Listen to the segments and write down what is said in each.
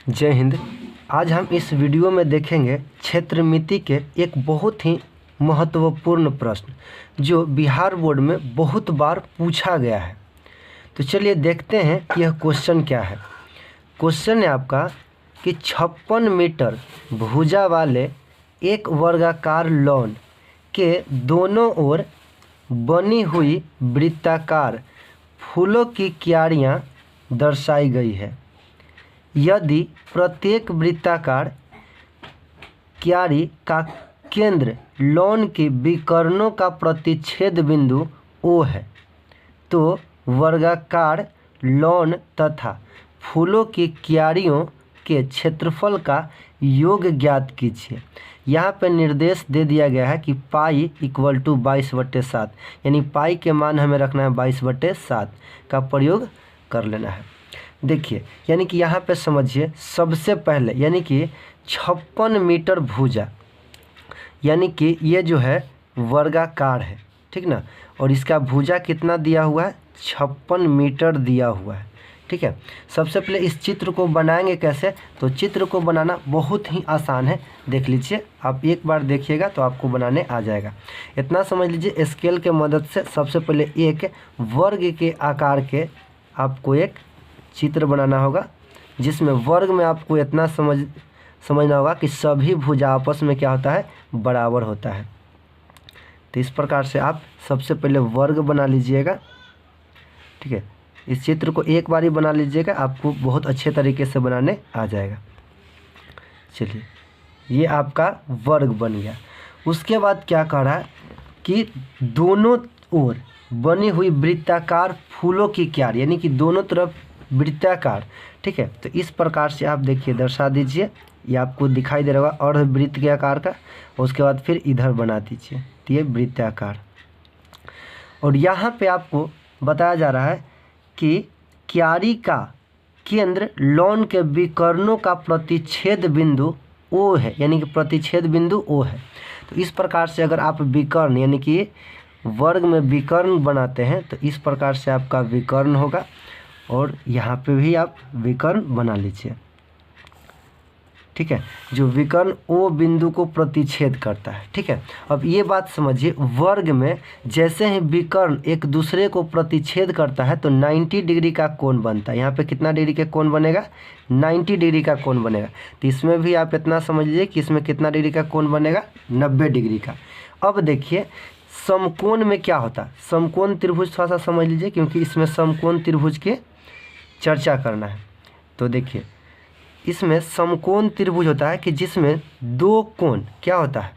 जय हिंद। आज हम इस वीडियो में देखेंगे क्षेत्रमिति के एक बहुत ही महत्वपूर्ण प्रश्न जो बिहार बोर्ड में बहुत बार पूछा गया है। तो चलिए देखते हैं कि यह क्वेश्चन क्या है। क्वेश्चन है आपका कि 56 मीटर भुजा वाले एक वर्गाकार लॉन के दोनों ओर बनी हुई वृत्ताकार फूलों की क्यारियां दर्शाई गई है। यदि प्रत्येक वृत्ताकार क्यारी का केंद्र लॉन के विकर्णों का प्रतिच्छेद बिंदु O है, तो वर्गाकार लॉन तथा फूलों की क्यारियों के क्षेत्रफल का योग ज्ञात कीजिए। यहाँ पे निर्देश दे दिया गया है कि पाई इक्वल टू 22/7, यानी पाई के मान हमें रखना है 22/7 का प्रयोग कर लेना है। देखिए, यानी कि यहाँ पे समझिए, सबसे पहले यानी कि 56 मीटर भुजा, यानी कि ये जो है वर्गाकार है, ठीक ना, और इसका भुजा कितना दिया हुआ है, 56 मीटर दिया हुआ है। ठीक है, सबसे पहले इस चित्र को बनाएंगे कैसे, तो चित्र को बनाना बहुत ही आसान है। देख लीजिए, आप एक बार देखिएगा तो आपको बनाने आ जाएगा। इतना समझ लीजिए, स्केल के मदद से सबसे पहले एक वर्ग के आकार के आपको एक चित्र बनाना होगा, जिसमें वर्ग में आपको इतना समझना होगा कि सभी भुजा आपस में क्या होता है, बराबर होता है। तो इस प्रकार से आप सबसे पहले वर्ग बना लीजिएगा। ठीक है, इस चित्र को एक बार ही बना लीजिएगा, आपको बहुत अच्छे तरीके से बनाने आ जाएगा। चलिए, ये आपका वर्ग बन गया। उसके बाद क्या कर रहा है कि दोनों ओर बनी हुई वृत्ताकार फूलों की क्यारी, यानी कि दोनों तरफ वृत्ताकार। ठीक है, तो इस प्रकार से आप देखिए, दर्शा दीजिए। ये आपको दिखाई दे रहा होगा अर्धवृत्त के आकार का। उसके बाद फिर इधर बना दीजिए, तो ये वृत्ताकार। और यहाँ पे आपको बताया जा रहा है कि क्यारी का केंद्र लॉन के विकर्णों का प्रतिच्छेद बिंदु O है, यानी कि प्रतिच्छेद बिंदु O है। तो इस प्रकार से अगर आप विकर्ण, यानी कि वर्ग में विकर्ण बनाते हैं, तो इस प्रकार से आपका विकर्ण होगा। और यहाँ पे भी आप विकर्ण बना लीजिए। ठीक है, जो विकर्ण O बिंदु को प्रतिच्छेद करता है। ठीक है, अब ये बात समझिए, वर्ग में जैसे ही विकर्ण एक दूसरे को प्रतिच्छेद करता है तो 90 डिग्री का कोण बनता है। यहाँ पे कितना डिग्री का कोण बनेगा, 90 डिग्री का कोण बनेगा। तो इसमें भी आप इतना समझ लीजिए कि इसमें कितना डिग्री का कोण बनेगा, 90 डिग्री का। अब देखिए, समकोण में क्या होता है, समकोण त्रिभुज थोड़ा सा समझ लीजिए, क्योंकि इसमें समकोण त्रिभुज की चर्चा करना है। तो देखिए, इसमें समकोण त्रिभुज होता है कि जिसमें दो कोण क्या होता है,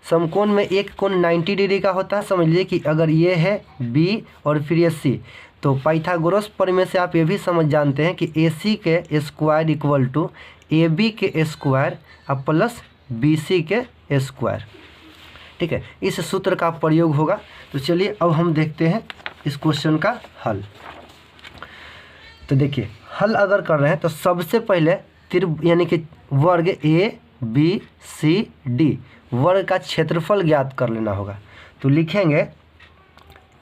समकोण में एक कोण 90 डिग्री का होता है। समझ लीजिए कि अगर ये है B और फिर ये C, तो पाइथागोरस प्रमेय से आप ये भी समझ जानते हैं कि AC के स्क्वायर इक्वल टू AB के स्क्वायर और प्लस BC के स्क्वायर। ठीक है, इस सूत्र का प्रयोग होगा। तो चलिए अब हम देखते हैं इस क्वेश्चन का हल। तो देखिए, हल अगर कर रहे हैं तो सबसे पहले यानी कि वर्ग ABCD वर्ग का क्षेत्रफल ज्ञात कर लेना होगा। तो लिखेंगे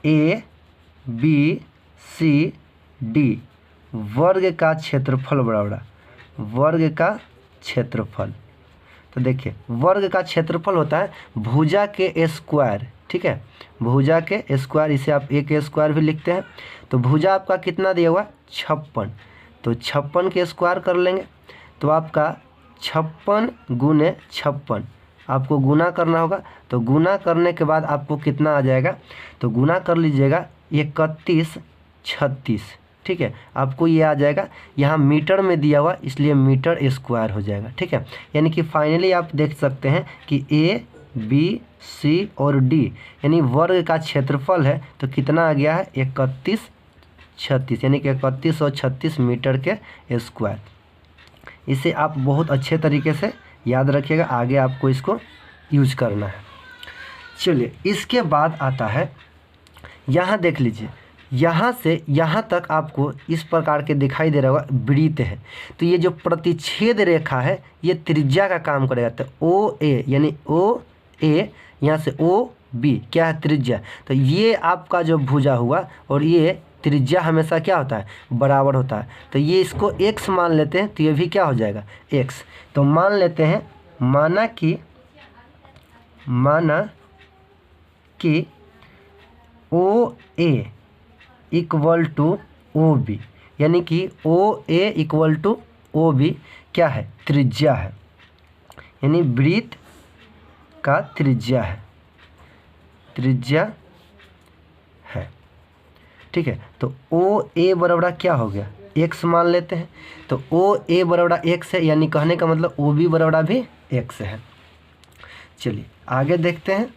ABCD वर्ग का क्षेत्रफल बराबर वर्ग का क्षेत्रफल। तो देखिए, वर्ग का क्षेत्रफल होता है भुजा के स्क्वायर। ठीक है, भुजा के स्क्वायर, इसे आप A के स्क्वायर भी लिखते हैं। तो भुजा आपका कितना दिया हुआ, 56, तो 56 के स्क्वायर कर लेंगे। तो आपका 56 गुने 56 आपको गुना करना होगा। तो गुना करने के बाद आपको कितना आ जाएगा, तो गुना कर लीजिएगा 31 36। ठीक है, आपको ये आ जाएगा, यहाँ मीटर में दिया हुआ इसलिए मीटर स्क्वायर हो जाएगा। ठीक है, यानी कि फाइनली आप देख सकते हैं कि A B C और D यानी वर्ग का क्षेत्रफल है, तो कितना आ गया है, 31 36, यानी कि 3136 मीटर के स्क्वायर। इसे आप बहुत अच्छे तरीके से याद रखिएगा, आगे आपको इसको यूज करना है। चलिए, इसके बाद आता है, यहाँ देख लीजिए, यहाँ से यहाँ तक आपको इस प्रकार के दिखाई दे रहा होगा वृत्त है। तो ये जो प्रतिच्छेद रेखा है ये त्रिज्या का काम करेगा। तो OA यानी OA, यहाँ से OB क्या है, त्रिज्या। तो ये आपका जो भुजा हुआ और ये त्रिज्या हमेशा क्या होता है, बराबर होता है। तो ये इसको x मान लेते हैं, तो ये भी क्या हो जाएगा, x। तो मान लेते हैं, माना कि ओ ए इक्वल टू ओ बी, यानी कि ओ ए इक्वल टू ओ बी क्या है, त्रिज्या है, यानी वृत्त का त्रिज्या है, ठीक है। तो ओ ए बराबर क्या हो गया, x मान लेते हैं। तो ओ ए बराबर x है, यानी कहने का मतलब ओ बी बराबर भी x है। चलिए आगे देखते हैं।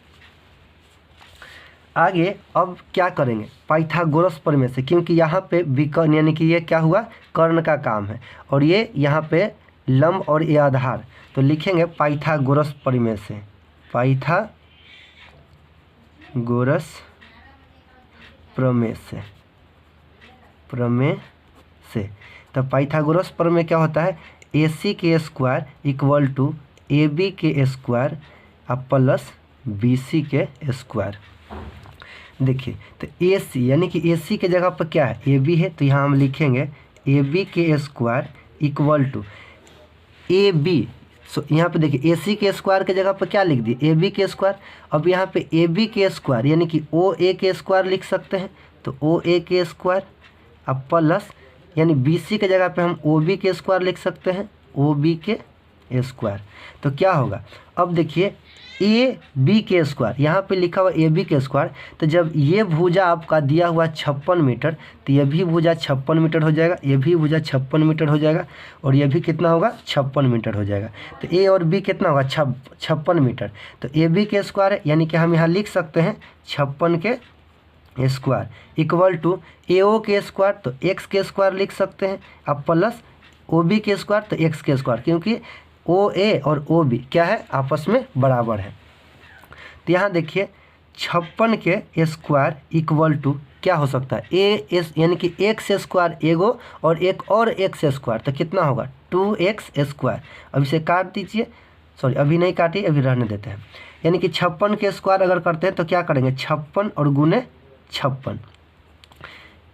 आगे अब क्या करेंगे, पाइथागोरस प्रमेय से, क्योंकि यहाँ पे विकर्ण यानी कि ये क्या हुआ, कर्ण का काम है, और ये यहाँ पे लंब और ये आधार। तो लिखेंगे पाइथागोरस प्रमेय से, पाइथागोरस प्रमेय से। तो पाइथागोरस प्रमेय क्या होता है, AC के स्क्वायर इक्वल टू AB के स्क्वायर प्लस BC के स्क्वायर। देखिए तो AC यानी कि AC के जगह पर क्या है, AB है, तो यहाँ हम लिखेंगे AB के स्क्वायर इक्वल टू AB। सो यहाँ पे देखिए AC के स्क्वायर के जगह पर क्या लिख दिए, AB के स्क्वायर। अब यहाँ पे AB के स्क्वायर यानी कि OA के स्क्वायर लिख सकते हैं, तो OA के स्क्वायर अब प्लस यानी BC के जगह पे हम OB के स्क्वायर लिख सकते हैं, OB के स्क्वायर। तो क्या होगा, अब देखिए AB के स्क्वायर, यहाँ पे लिखा हुआ AB के स्क्वायर। तो जब ये भुजा आपका दिया हुआ 56 मीटर, तो ये भी भुजा 56 मीटर हो जाएगा, ये भी भुजा 56 मीटर हो जाएगा, और ये भी कितना होगा, 56 मीटर हो जाएगा। तो A और B कितना होगा, 56 मीटर। तो AB के स्क्वायर है, यानी कि हम यहाँ लिख सकते हैं 56 के स्क्वायर इक्वल टू AO के स्क्वायर, तो x के स्क्वायर लिख सकते हैं, अब प्लस OB के स्क्वायर, तो x के स्क्वायर, क्योंकि OA और OB क्या है, आपस में बराबर है। तो यहाँ देखिए 56 के स्क्वायर इक्वल टू क्या हो सकता है, AS यानी कि x स्क्वायर एगो और एक और x स्क्वायर, तो कितना होगा 2x स्क्वायर। अब इसे काट दीजिए, सॉरी अभी नहीं काटिए, अभी रहने देते हैं। यानी कि 56 के स्क्वायर अगर करते हैं तो क्या करेंगे, 56 और गुने 56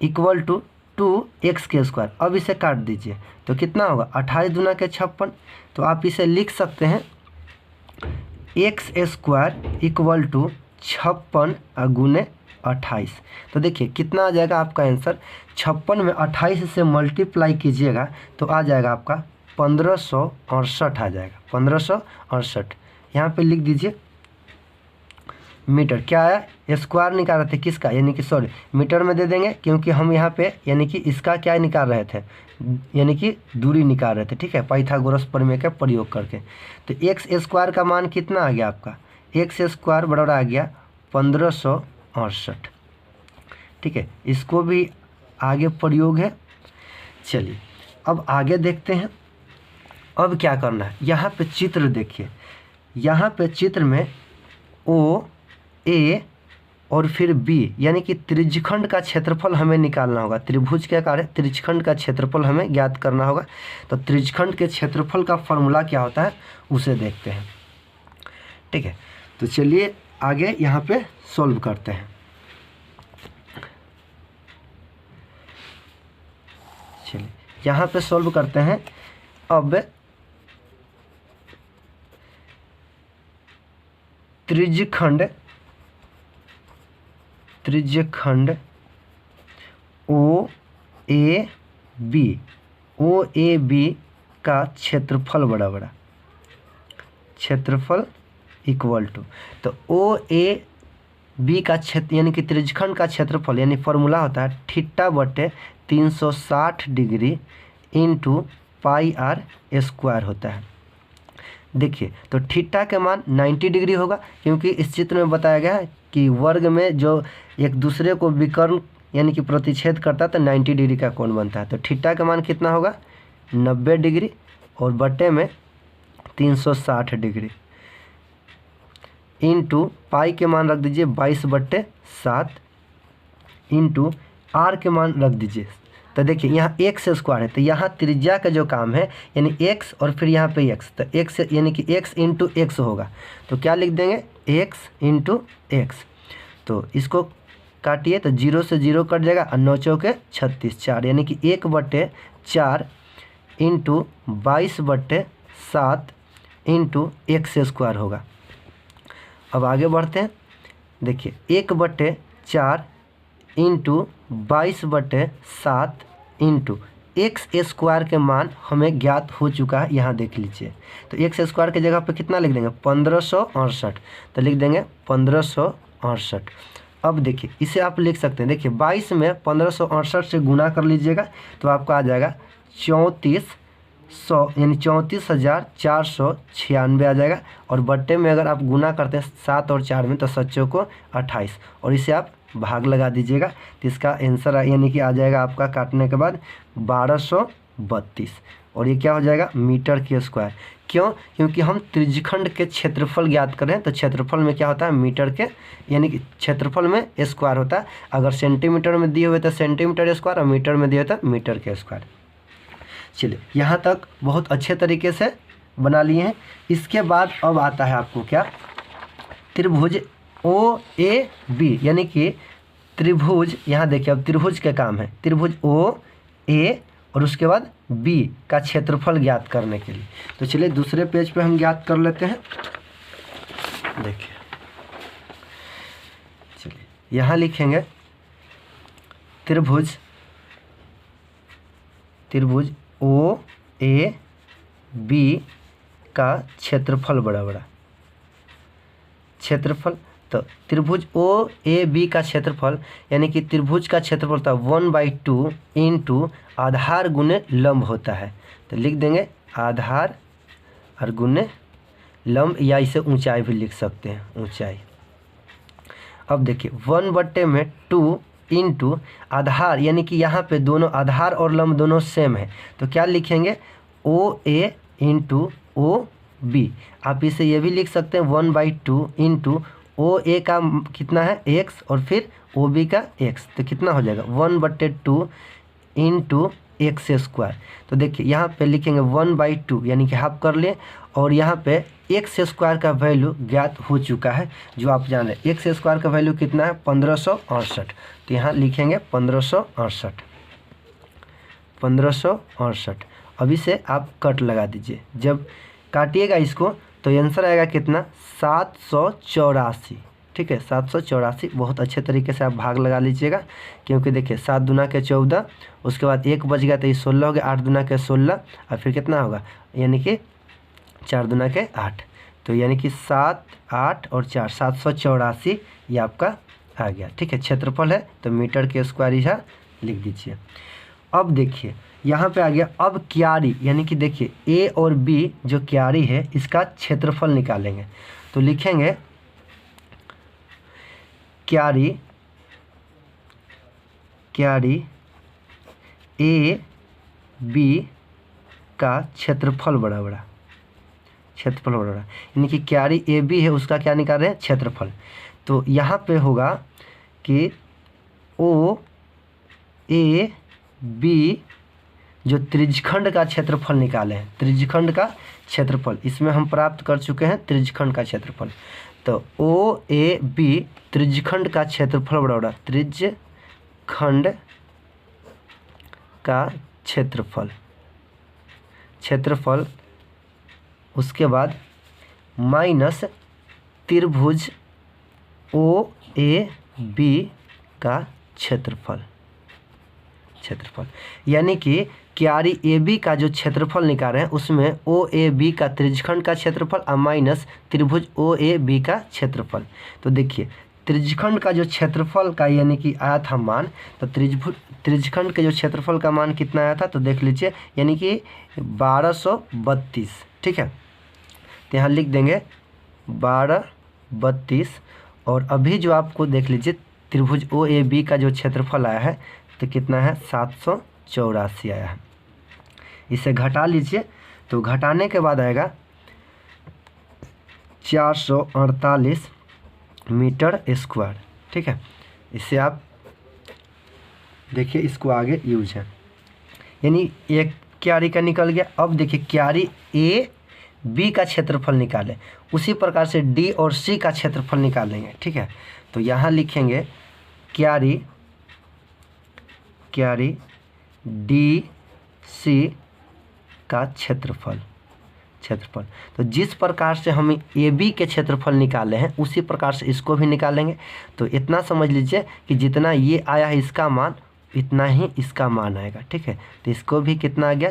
इक्वल टू 2x के स्क्वायर। अब इसे काट दीजिए तो कितना होगा, 28 दूना के 56। तो आप इसे लिख सकते हैं x स्क्वायर इक्वल टू 56 गुने 28। तो देखिए कितना आ जाएगा आपका आंसर, 56 में 28 से मल्टीप्लाई कीजिएगा तो आ जाएगा आपका 1568 आ जाएगा, 1568। यहाँ पे लिख दीजिए मीटर, क्या आया, स्क्वायर निकाल रहे थे किसका, यानी कि सॉरी मीटर में दे देंगे, क्योंकि हम यहाँ पे यानी कि इसका क्या निकाल रहे थे, यानी कि दूरी निकाल रहे थे, ठीक है, पाइथागोरस प्रमेय का प्रयोग करके। तो x स्क्वायर का मान कितना आ गया आपका, x स्क्वायर बराबर आ गया 1568, ठीक है, इसको भी आगे प्रयोग है। चलिए अब आगे देखते हैं। अब क्या करना है, यहाँ पे चित्र देखिए, यहाँ पे चित्र में O A और फिर B यानी कि त्रिज्यखंड का क्षेत्रफल हमें निकालना होगा। त्रिभुज के आकार है, त्रिज्यखंड का क्षेत्रफल हमें ज्ञात करना होगा। तो त्रिज्यखंड के क्षेत्रफल का फॉर्मूला क्या होता है उसे देखते हैं, ठीक है। तो चलिए आगे यहाँ पे सॉल्व करते हैं। चलिए यहाँ पे सॉल्व करते हैं। अब त्रिज्यखंड OAB का क्षेत्रफल बराबर, क्षेत्रफल इक्वल टू, तो OAB का क्षेत्र यानी कि त्रिज्यखंड का क्षेत्रफल यानी फॉर्मूला होता है थीटा बटे 360 degree into pi r square होता है। देखिए तो थीटा के मान 90 डिग्री होगा, क्योंकि इस चित्र में बताया गया है कि वर्ग में जो एक दूसरे को विकर्ण यानी कि प्रतिच्छेद करता है तो 90 डिग्री का कोण बनता है। तो थीटा का मान कितना होगा 90 डिग्री और बटे में 360 डिग्री इंटू पाई के मान रख दीजिए 22/7 इंटू आर के मान रख दीजिए। तो देखिए यहाँ x स्क्वायर है, तो यहाँ त्रिज्या का जो काम है यानी x और फिर यहाँ पे x, तो x यानी कि x इंटू एक्स होगा। तो क्या लिख देंगे x इंटू एक्स। तो इसको काटिए तो 0 से 0 कट जाएगा और 9 चौके 36, 4 यानी कि 1/4 इंटू 22/7 इंटू एक्स स्क्वायर होगा। अब आगे बढ़ते हैं, देखिए 1/4 इंटू 22/7 इंटू एक्स स्क्वायर के मान हमें ज्ञात हो चुका है, यहाँ देख लीजिए। तो एक्स स्क्वायर के जगह पे कितना लिख देंगे 1568, तो लिख देंगे 1568। अब देखिए इसे आप लिख सकते हैं, देखिए 22 में 1568 से गुना कर लीजिएगा तो आपको आ जाएगा 3400 यानी 34,496 आ जाएगा। और बट्टे में अगर आप गुना करते हैं 7 और 4 में तो 7 को 28 और इसे आप भाग लगा दीजिएगा तो इसका आंसर यानी कि आ जाएगा आपका काटने के बाद 1232 और ये क्या हो जाएगा मीटर के स्क्वायर। क्यों? क्योंकि हम त्रिज्यखंड के क्षेत्रफल ज्ञात करें तो क्षेत्रफल में क्या होता है मीटर के यानी कि क्षेत्रफल में स्क्वायर होता है। अगर सेंटीमीटर में दिए हुए तो सेंटीमीटर स्क्वायर और मीटर में दिए हुए तो मीटर के स्क्वायर। चलिए यहाँ तक बहुत अच्छे तरीके से बना लिए हैं। इसके बाद अब आता है आपको क्या त्रिभुज OAB यानी कि त्रिभुज, यहाँ देखिए अब त्रिभुज के काम है, त्रिभुज OA और उसके बाद B का क्षेत्रफल ज्ञात करने के लिए। तो चलिए दूसरे पेज पे हम ज्ञात कर लेते हैं। देखिए चलिए यहाँ लिखेंगे त्रिभुज OAB का क्षेत्रफल बड़ा क्षेत्रफल। तो त्रिभुज OAB का क्षेत्रफल यानी कि त्रिभुज का क्षेत्रफल था 1/2 इंटू आधार गुने लंब होता है। तो लिख देंगे आधार और गुने लंब या इसे ऊंचाई भी लिख सकते हैं, ऊंचाई। अब देखिए 1/2 इंटू आधार यानी कि यहाँ पे दोनों आधार और लंब दोनों सेम है तो क्या लिखेंगे OA इंटू OB। आप इसे ये भी लिख सकते हैं 1/2 इंटू OA का कितना है x और फिर OB का x, तो कितना हो जाएगा 1/2 इंटू एक्स स्क्वायर। तो देखिए यहाँ पे लिखेंगे 1/2 यानी कि हाफ कर लिए और यहाँ पे एक्स स्क्वायर का वैल्यू ज्ञात हो चुका है जो आप जान रहे हैं। एक्स स्क्वायर का वैल्यू कितना है 1568, तो यहाँ लिखेंगे 1568। अभी से आप कट लगा दीजिए, जब काटिएगा इसको तो आंसर आएगा कितना 784। ठीक है 784। बहुत अच्छे तरीके से आप भाग लगा लीजिएगा क्योंकि देखिए 7 दूना के 14, उसके बाद 1 बच गया तो ये 16 हो गया, 8 दूना के 16 और फिर कितना होगा यानी कि 4 दूना के 8, तो यानी कि 7, 8 और 4 784 ये आपका आ गया। ठीक है क्षेत्रफल है तो मीटर के स्क्वायर यहाँ लिख दीजिए। अब देखिए यहाँ पे आ गया अब क्यारी यानी कि देखिए A और B जो क्यारी है इसका क्षेत्रफल निकालेंगे। तो लिखेंगे क्यारी A B का क्षेत्रफल बड़ा यानी कि क्यारी AB है उसका क्या निकाल रहे हैं क्षेत्रफल। तो यहाँ पे होगा कि OAB जो त्रिज्यखंड का क्षेत्रफल निकाले हैं, त्रिज्यखंड का क्षेत्रफल इसमें हम प्राप्त कर चुके हैं त्रिज्यखंड का क्षेत्रफल। तो OAB त्रिज्यखंड का क्षेत्रफल बड़ा त्रिज्यखंड का क्षेत्रफल उसके बाद माइनस त्रिभुज OAB का क्षेत्रफल यानी कि क्यारी AB का जो क्षेत्रफल निकाल रहे हैं उसमें OAB का त्रिज्यखंड का क्षेत्रफल और माइनस त्रिभुज OAB का क्षेत्रफल। तो देखिए त्रिज्यखंड का जो क्षेत्रफल का यानी कि आया था मान, तो त्रिज्यखंड के जो क्षेत्रफल का मान कितना आया था तो देख लीजिए यानी कि 1232। ठीक है तो यहाँ लिख देंगे 1232 और अभी जो आपको देख लीजिए त्रिभुज OAB का जो क्षेत्रफल आया है तो कितना है 784 आया है। इसे घटा लीजिए तो घटाने के बाद आएगा 448 मीटर स्क्वायर। ठीक है इससे आप देखिए इसको आगे यूज है यानी एक क्यारी का निकल गया। अब देखिए क्यारी AB का क्षेत्रफल निकालें, उसी प्रकार से D और C का क्षेत्रफल निकालेंगे। ठीक है तो यहाँ लिखेंगे क्यारी DC का क्षेत्रफल। तो जिस प्रकार से हम AB के क्षेत्रफल निकाले हैं उसी प्रकार से इसको भी निकालेंगे। तो इतना समझ लीजिए कि जितना ये आया है इसका मान, इतना ही इसका मान आएगा। ठीक है, तो इसको भी कितना आ गया,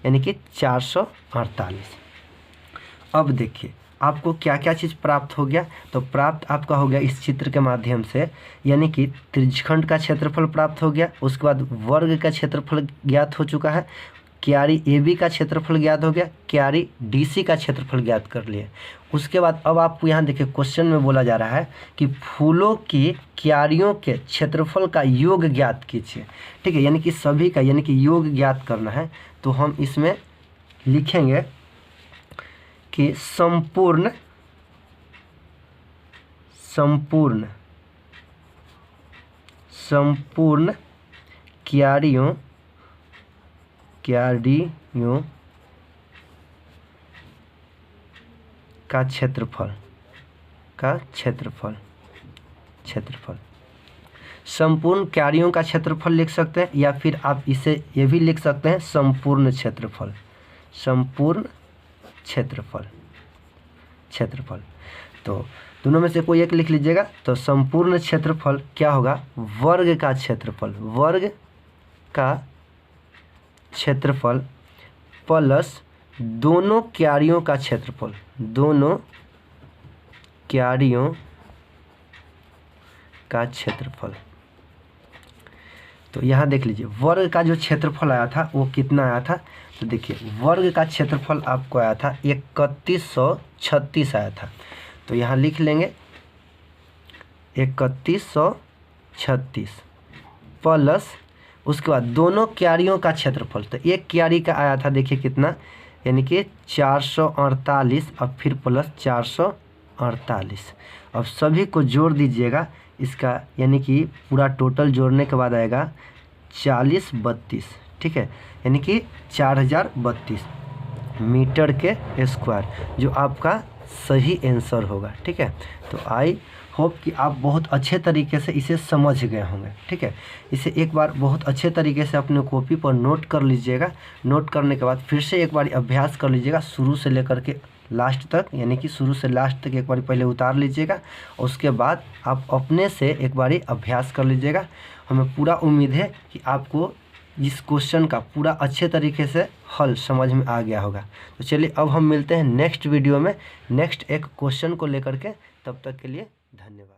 यानी कि 448। अब देखिए आपको क्या क्या चीज़ प्राप्त हो गया। तो प्राप्त आपका हो गया इस चित्र के माध्यम से, यानी कि त्रिज्यखंड का क्षेत्रफल प्राप्त हो गया। उसके बाद वर्ग का क्षेत्रफल ज्ञात हो चुका है, क्यारी AB का क्षेत्रफल ज्ञात हो गया, क्यारी DC का क्षेत्रफल ज्ञात कर लिए। उसके बाद अब आपको यहाँ देखिए क्वेश्चन में बोला जा रहा है कि फूलों की क्यारियों के क्षेत्रफल का योग ज्ञात कीजिए। ठीक है, यानी कि सभी का, यानी कि योग ज्ञात करना है। तो हम इसमें लिखेंगे कि संपूर्ण क्यारियों का क्षेत्रफल संपूर्ण क्यारियों का क्षेत्रफल लिख सकते हैं, या फिर आप इसे ये भी लिख सकते हैं संपूर्ण क्षेत्रफल। तो दोनों में से कोई एक लिख लीजिएगा। तो संपूर्ण क्षेत्रफल क्या होगा, वर्ग का क्षेत्रफल प्लस दोनों क्यारियों का क्षेत्रफल, तो यहाँ देख लीजिए वर्ग का जो क्षेत्रफल आया था वो कितना आया था। तो देखिए वर्ग का क्षेत्रफल आपको आया था 3136 आया था। तो यहाँ लिख लेंगे 3136 प्लस उसके बाद दोनों क्यारियों का क्षेत्रफल। तो एक क्यारी का आया था देखिए कितना, यानी कि 448, अब फिर प्लस 448। अब सभी को जोड़ दीजिएगा इसका, यानी कि पूरा टोटल जोड़ने के बाद आएगा 4032। ठीक है, यानी कि 4032 मीटर के स्क्वायर, जो आपका सही आंसर होगा। ठीक है, तो आई होप कि आप बहुत अच्छे तरीके से इसे समझ गए होंगे। ठीक है, इसे एक बार बहुत अच्छे तरीके से अपने कॉपी पर नोट कर लीजिएगा। नोट करने के बाद फिर से एक बार अभ्यास कर लीजिएगा शुरू से लेकर के लास्ट तक, यानी कि शुरू से लास्ट तक एक बार पहले उतार लीजिएगा। उसके बाद आप अपने से एक बार अभ्यास कर लीजिएगा। हमें पूरा उम्मीद है कि आपको इस क्वेश्चन का पूरा अच्छे तरीके से हल समझ में आ गया होगा। तो चलिए अब हम मिलते हैं नेक्स्ट वीडियो में नेक्स्ट एक क्वेश्चन को लेकर के। तब तक के लिए धन्यवाद।